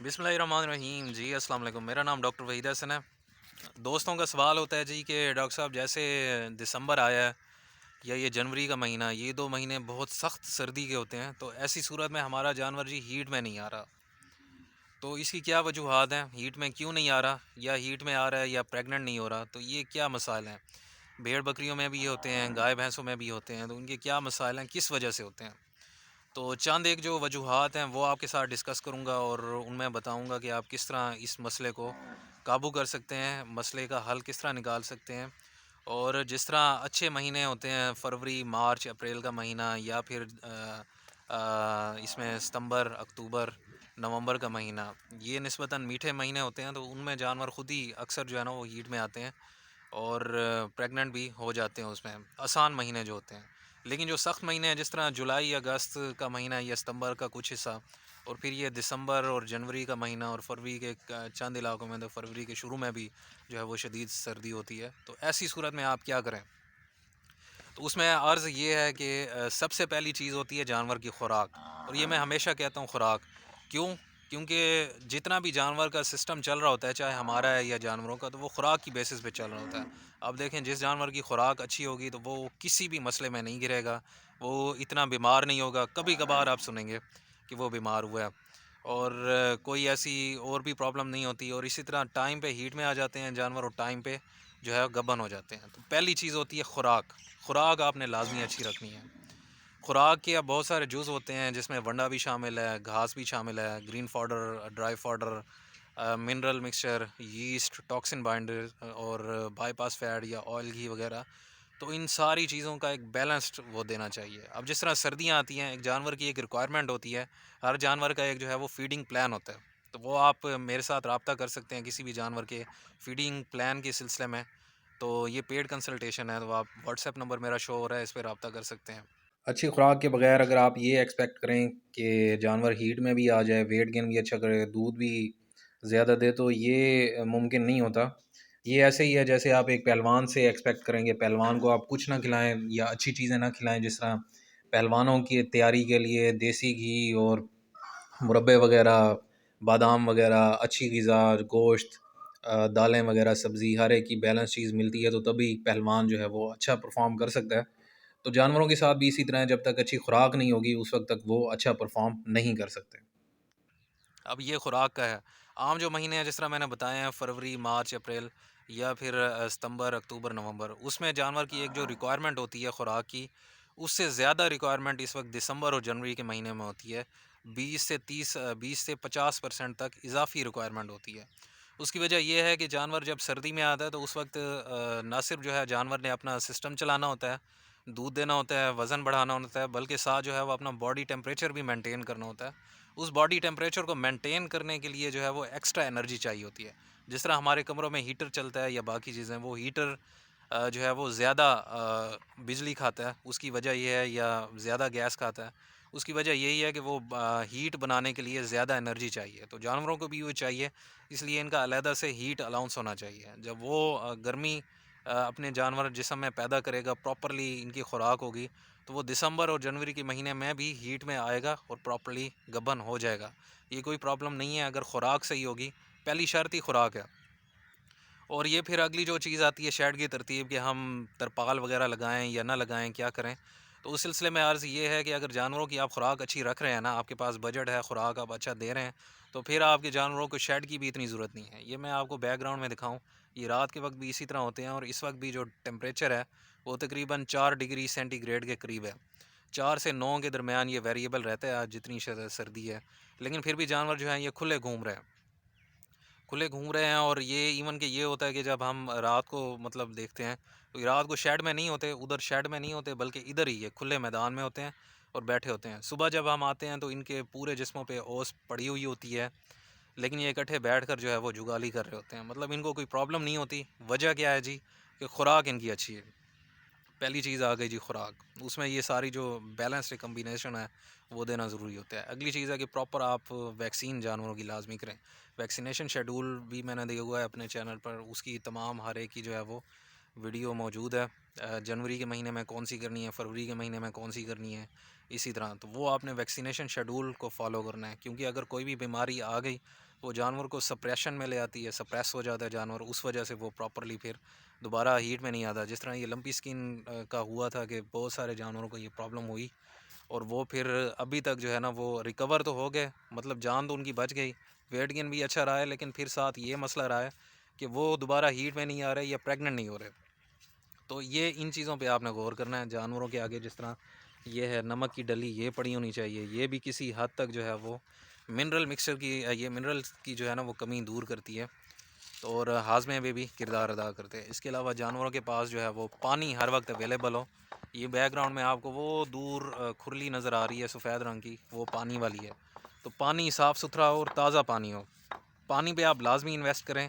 बिस्मिल्लाहिर्रहमानिर्रहीम जी। अस्सलाम वालेकुम। मेरा नाम डॉक्टर वहीद हसन है। दोस्तों का सवाल होता है जी कि डॉक्टर साहब जैसे दिसंबर आया है या ये जनवरी का महीना, ये 2 महीने बहुत सख्त सर्दी के होते हैं, तो ऐसी सूरत में हमारा जानवर जी हीट में नहीं आ रहा। तो इसकी क्या वजूहात हैं? हीट में क्यों नहीं आ रहा, या हीट में आ रहा है या प्रेग्नेंट नहीं हो रहा, तो ये क्या मसाइल हैं? भेड़ बकरियों में भी ये होते हैं, गाय भैंसों में भी होते हैं, तो उनके क्या मसाइल हैं, किस वजह से होते हैं? तो चंद एक जो वजूहात हैं वो आपके साथ डिस्कस करूंगा और उनमें बताऊंगा कि आप किस तरह इस मसले को काबू कर सकते हैं, मसले का हल किस तरह निकाल सकते हैं। और जिस तरह अच्छे महीने होते हैं फरवरी, मार्च, अप्रैल का महीना, या फिर इसमें सितंबर, अक्टूबर, नवंबर का महीना, ये निस्बतन मीठे महीने होते हैं, तो उनमें जानवर खुद ही अक्सर जो है ना वो हीट में आते हैं और प्रेग्नेंट भी हो जाते हैं उसमें, आसान महीने जो होते हैं। लेकिन जो सख्त महीने हैं जिस तरह जुलाई, अगस्त का महीना या सितंबर का कुछ हिस्सा, और फिर ये दिसंबर और जनवरी का महीना और फरवरी के चंद इलाकों में, तो फरवरी के शुरू में भी जो है वो शदीद सर्दी होती है, तो ऐसी सूरत में आप क्या करें? तो उसमें अर्ज़ ये है कि सबसे पहली चीज़ होती है जानवर की खुराक। और ये मैं हमेशा कहता हूँ खुराक। क्यों? क्योंकि जितना भी जानवर का सिस्टम चल रहा होता है, चाहे हमारा है या जानवरों का, तो वो खुराक की बेसिस पे चल रहा होता है। अब देखें, जिस जानवर की खुराक अच्छी होगी तो वो किसी भी मसले में नहीं गिरेगा, वो इतना बीमार नहीं होगा। कभी कभार आप सुनेंगे कि वो बीमार हुआ है, और कोई ऐसी और भी प्रॉब्लम नहीं होती। और इसी तरह टाइम पे हीट में आ जाते हैं जानवर, और टाइम पे जो है गबन हो जाते हैं। तो पहली चीज़ होती है खुराक। खुराक आपने लाजमी अच्छी रखनी है। खुराक के अब बहुत सारे जुज़ होते हैं, जिसमें वंडा भी शामिल है, घास भी शामिल है, green fodder, dry fodder, mineral mixture, yeast, toxin binder, और बाईपास फैट या ऑयल घी वगैरह। तो इन सारी चीज़ों का एक बैलेंस्ड वो देना चाहिए। अब जिस तरह सर्दियाँ आती हैं, एक जानवर की एक रिक्वायरमेंट होती है, हर जानवर का एक जो है वो फीडिंग प्लान होता है। तो वो आप मेरे साथ रब्ता कर सकते हैं किसी भी जानवर के फीडिंग प्लान के सिलसिले में। तो ये पेड कंसल्टेशन है, तो आप व्हाट्सएप नंबर मेरा शो हो रहा है, इस पर रब्ता कर सकते हैं। अच्छी खुराक के बगैर अगर आप ये एक्सपेक्ट करें कि जानवर हीट में भी आ जाए, वेट गेन भी अच्छा करे, दूध भी ज़्यादा दे, तो ये मुमकिन नहीं होता। ये ऐसे ही है जैसे आप एक पहलवान से एक्सपेक्ट करेंगे, पहलवान को आप कुछ ना खिलाएं या अच्छी चीज़ें ना खिलाएं। जिस तरह पहलवानों की तैयारी के लिए देसी घी और मुरब्बे वगैरह, बादाम वगैरह, अच्छी ग़िज़ा, गोश्त, दालें वगैरह, सब्ज़ी, हर एक की बैलेंस चीज़ मिलती है, तो तभी पहलवान जो है वो अच्छा परफॉर्म कर सकता है। तो जानवरों के साथ भी इसी तरह है, जब तक अच्छी खुराक नहीं होगी उस वक्त तक वो अच्छा परफॉर्म नहीं कर सकते। अब ये खुराक का है। आम जो महीने हैं जिस तरह मैंने बताए हैं, फरवरी, मार्च, अप्रैल, या फिर सितंबर, अक्टूबर, नवंबर, उसमें जानवर की एक जो रिक्वायरमेंट होती है खुराक की, उससे ज़्यादा रिक्वायरमेंट इस वक्त दिसंबर और जनवरी के महीने में होती है। 20 से 50% तक इजाफी रिक्वायरमेंट होती है। उसकी वजह यह है कि जानवर जब सर्दी में आता है तो उस वक्त ना सिर्फ जो है जानवर ने अपना सिस्टम चलाना होता है, दूध देना होता है, वज़न बढ़ाना होता है, बल्कि साथ जो है वो अपना बॉडी टेम्परेचर भी मेंटेन करना होता है। उस बॉडी टेम्परेचर को मेंटेन करने के लिए जो है वो एक्स्ट्रा एनर्जी चाहिए होती है। जिस तरह हमारे कमरों में हीटर चलता है या बाकी चीज़ें, वो हीटर जो है वो ज़्यादा बिजली खाता है, उसकी वजह यह है, या ज़्यादा गैस खाता है, उसकी वजह यही है कि वो हीट बनाने के लिए ज़्यादा एनर्जी चाहिए। तो जानवरों को भी वो चाहिए, इसलिए इनका अलहदा से हीट अलाउंस होना चाहिए। जब वो गर्मी अपने जानवर जिस्म में पैदा करेगा, प्रॉपरली इनकी खुराक होगी, तो वो दिसंबर और जनवरी के महीने में भी हीट में आएगा और प्रॉपरली गबन हो जाएगा। ये कोई प्रॉब्लम नहीं है अगर खुराक सही होगी। पहली शर्त ही खुराक है। और ये फिर अगली जो चीज़ आती है शेड की तरतीब, कि हम तरपाल वगैरह लगाएं या ना लगाएं, क्या करें। तो उस सिलसिले में अर्ज़ ये है कि अगर जानवरों की आप खुराक अच्छी रख रहे हैं ना, आपके पास बजट है, खुराक आप अच्छा दे रहे हैं, तो फिर आपके जानवरों को शेड की भी इतनी ज़रूरत नहीं है। ये मैं आपको बैकग्राउंड में दिखाऊं, ये रात के वक्त भी इसी तरह होते हैं, और इस वक्त भी जो टेम्परेचर है वो तकरीबन 4 डिग्री सेंटीग्रेड के करीब है। 4 से 9 के दरमियान ये वेरिएबल रहता है आज जितनी सर्दी है। लेकिन फिर भी जानवर जो हैं ये खुले घूम रहे हैं। और ये इवन कि ये होता है कि जब हम रात को मतलब देखते हैं, तो रात को शेड में नहीं होते, उधर शेड में नहीं होते, बल्कि इधर ही ये खुले मैदान में होते हैं और बैठे होते हैं। सुबह जब हम आते हैं तो इनके पूरे जिस्मों पे ओस पड़ी हुई होती है, लेकिन ये इकट्ठे बैठकर जो है वो जुगाली कर रहे होते हैं। मतलब इनको कोई प्रॉब्लम नहीं होती। वजह क्या है जी? कि खुराक इनकी अच्छी है। पहली चीज़ आ गई जी खुराक, उसमें ये सारी जो बैलेंस्ड कम्बिनेशन है वो देना ज़रूरी होता है। अगली चीज़ है कि प्रॉपर आप वैक्सीन जानवरों की लाजमी करें। वैक्सीनेशन शेड्यूल भी मैंने दिया हुआ है अपने चैनल पर, उसकी तमाम हर एक की जो है वो वीडियो मौजूद है। जनवरी के महीने में कौन सी करनी है, फरवरी के महीने में कौन सी करनी है, इसी तरह। तो वो आपने वैक्सीनेशन शेड्यूल को फॉलो करना है, क्योंकि अगर कोई भी बीमारी आ गई वो जानवर को सप्रेशन में ले आती है, सप्रेस हो जाता है जानवर, उस वजह से वो प्रॉपरली फिर दोबारा हीट में नहीं आता। जिस तरह ये लंपी स्किन का हुआ था कि बहुत सारे जानवरों को ये प्रॉब्लम हुई, और वो फिर अभी तक जो है ना वो रिकवर तो हो गए, मतलब जान तो उनकी बच गई, वेट गेन भी अच्छा रहा है, लेकिन फिर साथ ये मसला रहा है कि वो दोबारा हीट में नहीं आ रहे या प्रेग्नेंट नहीं हो रहे। तो ये इन चीज़ों पे आपने गौर करना है। जानवरों के आगे जिस तरह ये है नमक की डली, ये पड़ी होनी चाहिए, ये भी किसी हद तक जो है वो मिनरल मिक्सचर की, ये मिनरल्स की जो है ना वो कमी दूर करती है, और हाजमे में भी किरदार अदा करते हैं। इसके अलावा जानवरों के पास जो है वो पानी हर वक्त अवेलेबल हो। ये बैकग्राउंड में आपको वो दूर खुरली नज़र आ रही है सफ़ेद रंग की, वो पानी वाली है। तो पानी साफ़ सुथरा हो और ताज़ा पानी हो। पानी पे आप लाजमी इन्वेस्ट करें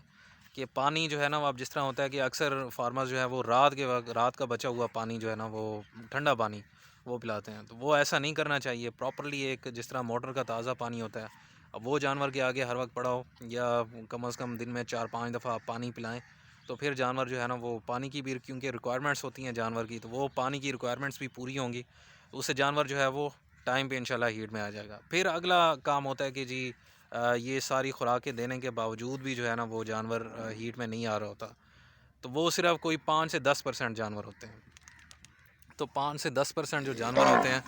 कि पानी जो है ना वो, अब जिस तरह होता है कि अक्सर फार्मर्स जो है वो रात के वक्त, रात का बचा हुआ पानी जो है ना वो ठंडा पानी वो पिलाते हैं। तो वो ऐसा नहीं करना चाहिए। प्रॉपरली एक जिस तरह मोटर का ताज़ा पानी होता है, अब वो जानवर के आगे हर वक्त पड़ा हो, या कम से कम दिन में 4-5 दफ़ा आप पानी पिलाएं, तो फिर जानवर जो है ना वो पानी की भी क्योंकि रिक्वायरमेंट्स होती हैं जानवर की, तो वो पानी की रिक्वायरमेंट्स भी पूरी होंगी, तो उससे जानवर जो है वो टाइम पे इंशाल्लाह हीट में आ जाएगा। फिर अगला काम होता है कि जी ये सारी खुराकें देने के बावजूद भी जो है ना वो जानवर हीट में नहीं आ रहा होता, तो वो सिर्फ कोई 5 से 10% जानवर होते हैं। तो 5 से 10% जो जानवर होते हैं,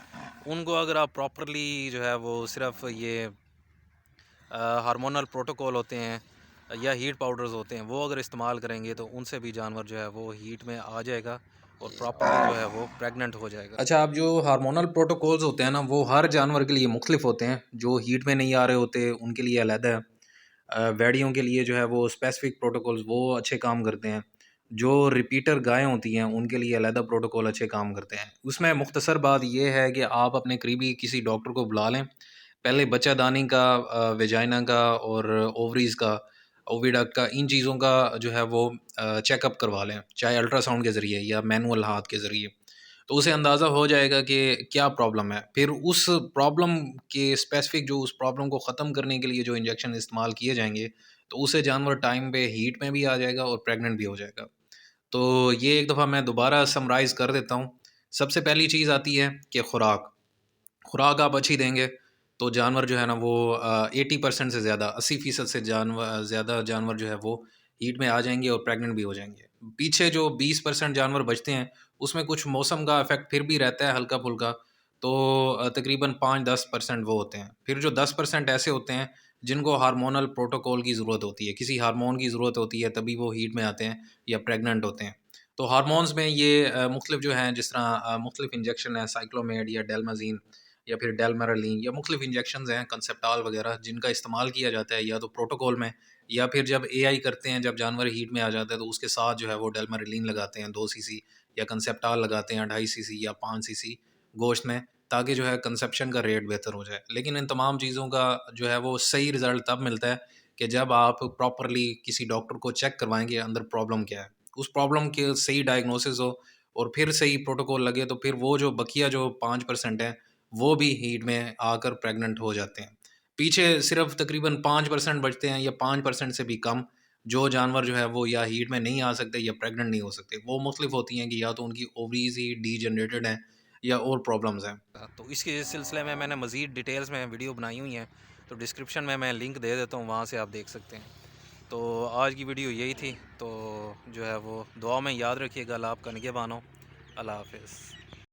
उनको अगर आप प्रॉपरली जो है वो सिर्फ ये हार्मोनल प्रोटोकॉल होते हैं या हीट पाउडर्स होते हैं, वो अगर इस्तेमाल करेंगे तो उनसे भी जानवर जो है वो हीट में आ जाएगा और प्रॉपरली जो है वो प्रेग्नेंट हो जाएगा। अच्छा, अब जो हार्मोनल प्रोटोकॉल्स होते हैं ना वो हर जानवर के लिए मुख्तलिफ होते हैं। जो हीट में नहीं आ रहे होते उनके लिए अलहदा है। वैड़ियों के लिए जो है वो स्पेसिफिक प्रोटोकॉल्स वो अच्छे काम करते हैं। जो रिपीटर गायें होती हैं उनके लिए अलहदा प्रोटोकॉल अच्छे काम करते हैं। उसमें मुख्तसर बात ये है कि आप अपने करीबी किसी डॉक्टर को बुला लें। पहले बच्चादानी का, वेजाइना का और ओवरीज़ का, ओविडक्ट का, इन चीज़ों का जो है वो चेकअप करवा लें, चाहे अल्ट्रासाउंड के ज़रिए या मैनुअल हाथ के ज़रिए। तो उसे अंदाज़ा हो जाएगा कि क्या प्रॉब्लम है। फिर उस प्रॉब्लम के स्पेसिफिक, जो उस प्रॉब्लम को ख़त्म करने के लिए जो इंजेक्शन इस्तेमाल किए जाएंगे, तो उससे जानवर टाइम पे हीट में भी आ जाएगा और प्रेग्नेंट भी हो जाएगा। तो ये एक दफ़ा मैं दोबारा समराइज़ कर देता हूँ। सबसे पहली चीज़ आती है कि खुराक। खुराक आप अच्छी देंगे तो जानवर जो है ना वो 80% से ज़्यादा, 80% से जानवर, ज़्यादा जानवर जो है वो हीट में आ जाएंगे और प्रेग्नेंट भी हो जाएंगे। पीछे जो 20% जानवर बचते हैं उसमें कुछ मौसम का इफेक्ट फिर भी रहता है हल्का फुल्का, तो तकरीबन 5-10% वो होते हैं। फिर जो 10% ऐसे होते हैं जिनको हार्मोनल प्रोटोकॉल की ज़रूरत होती है, किसी हार्मोन की ज़रूरत होती है, तभी वो हीट में आते हैं या प्रेग्नेंट होते हैं। तो हार्मोन्स में ये मुख्तलिफ जो हैं, जिस तरह मुख्तलिफ इंजेक्शन है, साइक्लोमेड या डेलमाजीन या फिर डेलमेरालीन, या मुख्तलिफ इंजेक्शंस हैं, कंसेप्टाल वगैरह, जिनका इस्तेमाल किया जाता है या तो प्रोटोकॉल में, या फिर जब एआई करते हैं, जब जानवर हीट में आ जाता है तो उसके साथ जो है वो डेलमेरालीन लगाते हैं 2 सीसी, या कंसेप्टाल लगाते हैं 2.5 सीसी या 5 सीसी गोश्त में, ताकि जो है कंसेप्शन का रेट बेहतर हो जाए। लेकिन इन तमाम चीज़ों का जो है वो सही रिज़ल्ट तब मिलता है कि जब आप प्रॉपरली किसी डॉक्टर को चेक करवाएंगे अंदर प्रॉब्लम क्या है, उस प्रॉब्लम के सही डायग्नोसिस हो और फिर सही प्रोटोकॉल लगे, तो फिर वो जो बकिया जो 5% है वो भी हीट में आकर प्रेग्नेंट हो जाते हैं। पीछे सिर्फ तकरीबन 5% बचते हैं या 5% से भी कम, जो जानवर जो है वो या हीट में नहीं आ सकते या प्रेग्नेंट नहीं हो सकते। वो मुख्तलिफ होती हैं कि या तो उनकी ओवरीज ही डीजनरेटेड हैं या और प्रॉब्लम्स हैं। तो इसके सिलसिले में मैंने मज़ीद डिटेल्स में वीडियो बनाई हुई हैं, तो डिस्क्रिप्शन में मैं लिंक दे देता हूँ, वहाँ से आप देख सकते हैं। तो आज की वीडियो यही थी। तो जो है वो दुआ में याद रखिएगा। अल्लाह आपका निगहबान हो। अल्लाह हाफ़िज़।